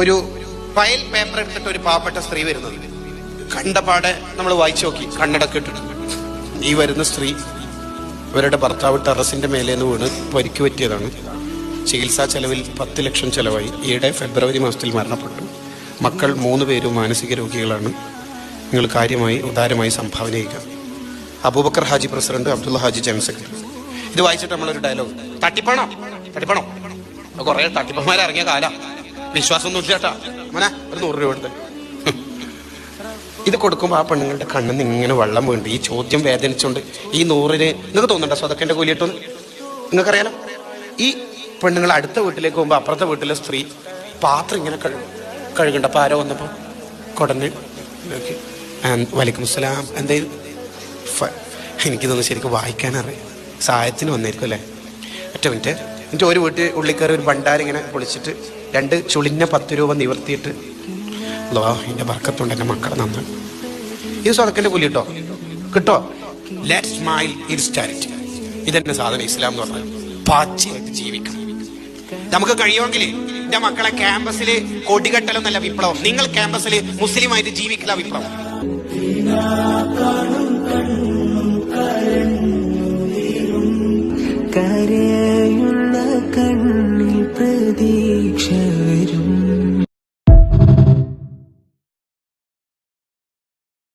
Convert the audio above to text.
ഒരു file paper എടുത്തിട്ട് ഒരു പാവപ്പെട്ട സ്ത്രീ വരുന്നത് കണ്ടപാടെ നമ്മൾ വായിച്ചു നോക്കി, കണ്ണടക്കം ഇട്ടിട്ട്. ഈ വരുന്ന സ്ത്രീ ഇവരുടെ ഭർത്താവ് ടെറസിന്റെ മേലേന്ന് വീണ് പരിക്ക് പറ്റിയതാണ്. ചികിത്സാ ചെലവിൽ 10 ലക്ഷം ചെലവായി. ഈയിടെ ഫെബ്രുവരി മാസത്തിൽ മരണപ്പെട്ടു. മക്കൾ 3 പേരും മാനസിക രോഗികളാണ്. നിങ്ങൾ കാര്യമായി ഉദാരമായി സംഭാവന ചെയ്യുക. Abubakar Haji president, Abdullah Haji general secretary. ഇത് വായിച്ചിട്ട് നമ്മളൊരു ഡയലോഗ്, തട്ടിപ്പണോ കുറെ തട്ടിപ്പന്മാരെ ഇറങ്ങിയ കാല, വിശ്വാസമൊന്നും ഇല്ല കേട്ടാ മോനെ, ഒരു 100 രൂപ എടുത്ത്. ഇത് കൊടുക്കുമ്പോൾ ആ പെണ്ണുങ്ങളുടെ കണ്ണിന്ന് ഇങ്ങനെ വെള്ളം വീണ്ട് ഈ ചോദ്യം വേദനിച്ചുകൊണ്ട് ഈ 100-ന് നിങ്ങൾക്ക് തോന്നുന്നുണ്ടോ സ്വതക്കൻ്റെ കൂലിയിട്ടൊന്ന്? നിങ്ങൾക്കറിയാലോ, ഈ പെണ്ണുങ്ങൾ അടുത്ത വീട്ടിലേക്ക് പോകുമ്പോൾ അപ്പുറത്തെ വീട്ടിലെ സ്ത്രീ പാത്രം ഇങ്ങനെ കഴുകണ്ട. അപ്പോൾ ആരോ വന്നപ്പോൾ കുടഞ്ഞ് വലൈക്കും അസ്സലാം, എന്തായാലും എനിക്കിതൊന്നും ശരിക്കും വായിക്കാനറിയാം, സഹായത്തിന് വന്നായിരിക്കും അല്ലേ. ഒറ്റ മിനിറ്റ്. എന്നിട്ട് ഒരു വീട്ടിൽ ഉള്ളിൽ കയറി ഒരു ഭണ്ഡാരിങ്ങനെ പൊളിച്ചിട്ട് 2 ചുളിഞ്ഞ 10 രൂപ നിവർത്തിയിട്ട്, അല്ലോ എൻ്റെ ബർക്കത്തുണ്ട്, എൻ്റെ മക്കളെ നന്ന്. ഇത് സ്വതക്കൻ്റെ കൂലി കിട്ടോ. Let's smile it's charity. ഇതെന്നെ സാധനം ഇസ്ലാം എന്ന് പറഞ്ഞാൽ പാച്ചയായിട്ട് ജീവിക്കണം. നമുക്ക് കഴിയുമെങ്കിൽ എൻ്റെ മക്കളെ ക്യാമ്പസിൽ കൊടികെട്ടലൊന്നല്ല വിപ്ലവം, നിങ്ങൾ ക്യാമ്പസിൽ മുസ്ലിമായിട്ട് ജീവിക്കല വിപ്ലവം. കരയുള്ള കണ്ണിൽ പ്രതീക്ഷ